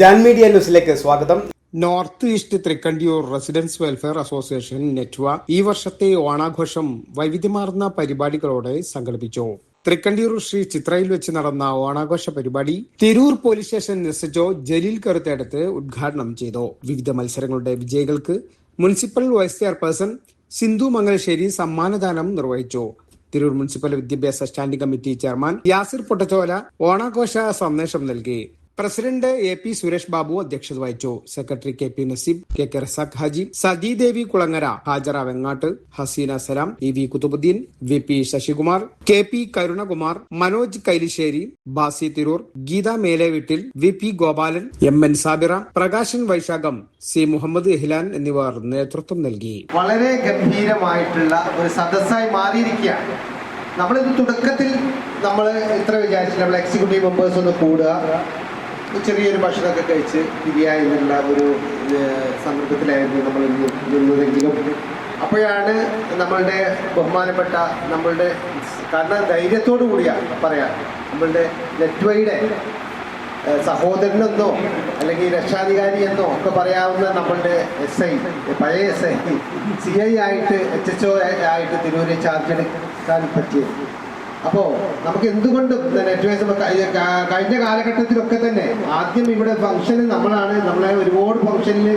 Jan media ന്യൂസിലേക്ക് സ്വാഗതം. North east Thrikkandiyur residents welfare association നെറ്റ്വ ഈ വർഷത്തെ ഓണാഘോഷം വൈവിധ്യമാർന്ന പരിപാടികളോടെ സംഘടിപ്പിച്ചു. തൃക്കണ്ടിയൂർ ശ്രീ ചിത്രയിൽ വെച്ച് നടന്ന ഓണാഘോഷ പരിപാടി Tirur police station SHO Jaleel Karuthedath ഉദ്ഘാടനം ചെയ്തു. വിവിധ മത്സരങ്ങളുടെ വിജയികൾക്ക് municipal vice chairperson Sindhu Mangalassery സമ്മാനദാനം നിർവഹിച്ചു. തിരൂർ മുനിസിപ്പൽ വിദ്യാഭ്യാസ standing committee chairman Yasir Pottachola ഓണാഘോഷ സന്ദേശം നൽകി. പ്രസിഡന്റ് AP സുരേഷ് ബാബു അധ്യക്ഷത വഹിച്ചു. Secretary KP Naseeb, KK Razak Haji, Sajidevi Kulangara, Hajara Vengatt, Haseena Salam, EV Kuthubuddin, VP Sasikumar, KP Karunakumar, Manoj Kailassery, Basi Tirur, Geetha Meleveettil, VP Gopalan, MN Sabira, Prakashan Vaishakham, C Muhammad എഹ്ലാൻ എന്നിവർ നേതൃത്വം നൽകി. വളരെ ഗംഭീരമായിട്ടുള്ള ഒരു സദസ്സായി മാറിയിരിക്കുകയാണ്. നമ്മളിത് തുടക്കത്തിൽ നമ്മൾ ഇത്ര വിചാരിച്ചില്ല, നമ്മൾ എക്സിക്യൂട്ടീവ് മെമ്പേഴ്സ് ഒന്ന് കൂടുക, ചെറിയൊരു ഭക്ഷണമൊക്കെ കഴിച്ച് പിരിയുക എന്നുള്ള ഒരു സന്ദർഭത്തിലായിരുന്നു നമ്മൾ നിന്നതെങ്കിലും അപ്പോഴാണ് നമ്മളുടെ ബഹുമാനപ്പെട്ട നമ്മളുടെ, കാരണം ധൈര്യത്തോടു കൂടിയാണ് പറയാം, നമ്മളുടെ നെറ്റ്വയുടെ സഹോദരനെന്നോ അല്ലെങ്കിൽ രക്ഷാധികാരി എന്നോ ഒക്കെ പറയാവുന്ന നമ്മളുടെ SI, പഴയ SI, CI ആയിട്ട് HHO ആയിട്ട് തിരൂരെ ചാർജ് എടുക്കാൻ പറ്റിയത്. അപ്പോൾ നമുക്ക് എന്തുകൊണ്ടും നെറ്റ്വൈസ് കഴിഞ്ഞ കാലഘട്ടത്തിലൊക്കെ തന്നെ ആദ്യം ഇവിടെ ഫംഗ്ഷന് നമ്മളെ ഒരുപാട് ഫംഗ്ഷനിൽ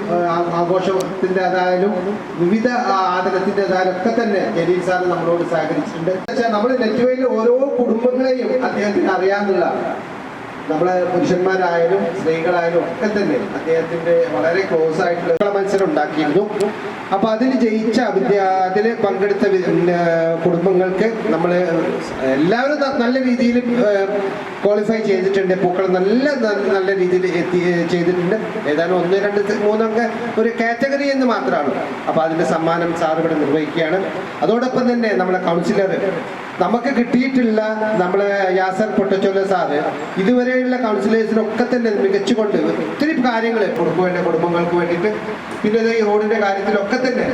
ആഘോഷത്തിൻ്റെതായാലും വിവിധ ആദരത്തിൻ്റെതായാലും ഒക്കെ തന്നെ ജലീൽ സാർ നമ്മളോട് സഹകരിച്ചിട്ടുണ്ട്. നമ്മൾ നെറ്റ്വൈയിൽ ഓരോ കുടുംബങ്ങളെയും അദ്ദേഹത്തിന് അറിയാമെന്നുള്ള, നമ്മളെ പുരുഷന്മാരായാലും സ്ത്രീകളായാലും ഒക്കെ തന്നെ അദ്ദേഹത്തിന്റെ വളരെ ക്ലോസ് ആയിട്ടുള്ള മത്സരം ഉണ്ടാക്കിയിരുന്നു. അപ്പൊ അതിൽ ജയിച്ച അതിൽ പങ്കെടുത്ത കുടുംബങ്ങൾക്ക് നമ്മൾ എല്ലാവരും നല്ല രീതിയിൽ ക്വാളിഫൈ ചെയ്തിട്ടുണ്ട്. പൂക്കൾ നല്ല രീതിയിൽ ചെയ്തിട്ടുണ്ട്. ഏതാനും 1, 2, 3 അംഗ ഒരു കാറ്റഗറി എന്ന് മാത്രമാണ്. അപ്പൊ അതിന്റെ സമ്മാനം സാർ ഇവിടെ നിർവഹിക്കുകയാണ്. അതോടൊപ്പം തന്നെ നമ്മളെ കൗൺസിലർ നമുക്ക് കിട്ടിയിട്ടുള്ള നമ്മളെ യാസർ പൊട്ടച്ചോല സാറ് ഇതുവരെയുള്ള കൗൺസിലേഴ്സിനൊക്കെ തന്നെ മികച്ചുകൊണ്ട് ഒത്തിരി കാര്യങ്ങൾ കുടുംബങ്ങൾക്ക് വേണ്ടിയിട്ട്, പിന്നെ ഈ റോഡിന്റെ കാര്യത്തിലൊക്കെ തന്നെ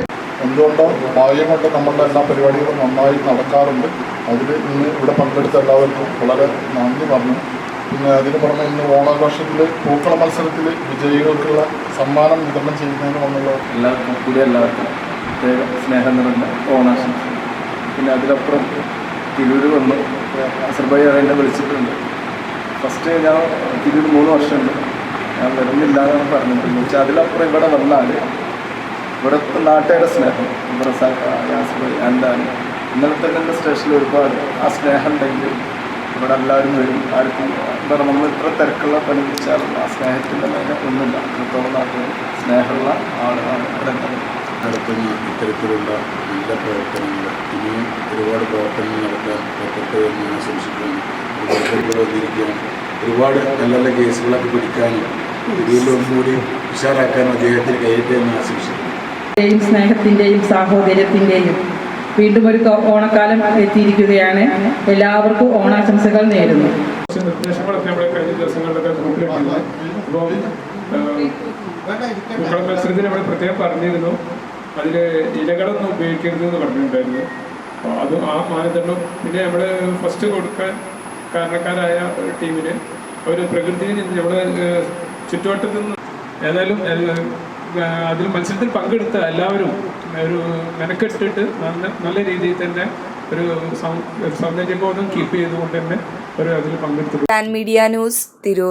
എന്തുകൊണ്ടോ ഭാഗ്യം കൊണ്ട് നമ്മളുടെ എല്ലാ പരിപാടികളും നന്നായി നടക്കാറുണ്ട്. അതിൽ ഇന്ന് ഇവിടെ പങ്കെടുത്ത എല്ലാവർക്കും വളരെ നന്ദി പറഞ്ഞു. പിന്നെ അതിന് പുറമെ ഇന്ന് ഓണാഘോഷത്തിൽ പൂക്കള മത്സരത്തിൽ വിജയികൾക്കുള്ള സമ്മാനം വിതരണം ചെയ്യുന്നതിന് വന്നുള്ള എല്ലാവർക്കും പ്രത്യേക സ്നേഹം നിറഞ്ഞ ഓണാശംസ. പിന്നെ അതിലപ്പുറം തിരൂർ വന്നു അസർബൈ എന്നെ വിളിച്ചിട്ടുണ്ട്. ഫസ്റ്റ് ഞാൻ തിരൂർ 3 വർഷമുണ്ട്, ഞാൻ വരുന്നില്ല എന്നാണ് പറഞ്ഞിട്ടുണ്ട്. പക്ഷെ അതിലപ്പുറം ഇവിടെ വന്നാൽ ഇവിടുത്തെ നാട്ടുകാരുടെ സ്നേഹം എന്താണ് ഇന്നലെ തന്നെ എൻ്റെ സ്റ്റേഷനിൽ ഒരുപാട് ആ സ്നേഹം ഉണ്ടെങ്കിൽ ഇവിടെ എല്ലാവരും വരും. ആർക്കും എന്താ പറയുക, നമ്മൾ ഇത്ര തിരക്കുള്ള പണി വെച്ചാലും ആ സ്നേഹത്തിൻ്റെ തന്നെ ഒന്നുമില്ല. അത്രത്തോളം നാട്ടിൽ സ്നേഹമുള്ള ആളുകളാണ് ഇവിടെ നടത്തുന്ന ഇത്തരത്തിലുള്ള നല്ല പ്രവർത്തനങ്ങൾ ഇനിയും ഒരുപാട് പ്രവർത്തനങ്ങൾ നടത്താൻ പറ്റട്ടെ എന്ന് ആശംസിക്കുന്നു. വന്നിരിക്കുകയാണ്. ഒരുപാട് നല്ല നല്ല കേസുകളൊക്കെ പിടിക്കാനും ഇതിലൊന്നുകൂടി ഉഷാറാക്കാനും അദ്ദേഹത്തിന് കഴിയട്ടെ എന്ന് ആശംസിക്കുന്നു. സ്നേഹത്തിൻ്റെയും സാഹോദര്യത്തിൻ്റെയും വീണ്ടും ഒരു ഓണക്കാലം എത്തിയിരിക്കുകയാണ്. എല്ലാവർക്കും ഓണാശംസകൾ നേരുന്നു. നിർദ്ദേശങ്ങളൊക്കെ നമ്മുടെ കഴിഞ്ഞ ദിവസങ്ങളിലൊക്കെ ഗ്രൂപ്പിലിട്ടുണ്ട്. അപ്പോൾ പൂക്കള മത്സരത്തിന് നമ്മൾ പ്രത്യേകം പറഞ്ഞിരുന്നു, അതിൽ ഇലകളൊന്നും ഉപയോഗിക്കരുത് എന്ന് പറഞ്ഞിട്ടുണ്ടായിരുന്നു. അപ്പോൾ അതും ആ മാനദണ്ഡം. പിന്നെ നമ്മൾ ഫസ്റ്റ് കൊടുക്കാൻ കാരണക്കാരായ ഒരു ടീമിന് ഒരു പ്രകൃതിയിൽ നിന്ന് നമ്മുടെ ചുറ്റുവട്ടത്തു നിന്ന് ഏതായാലും അതിൽ മത്സരത്തിൽ പങ്കെടുത്ത എല്ലാവരും ഒരു മെനക്കെട്ടിട്ട് നല്ല രീതിയിൽ തന്നെ ഒരു സൗന്ദര്യബോധം കീപ്പ് ചെയ്തുകൊണ്ട് തന്നെ ഒരു അതിൽ പങ്കെടുത്തു. Jan media news, Tirur.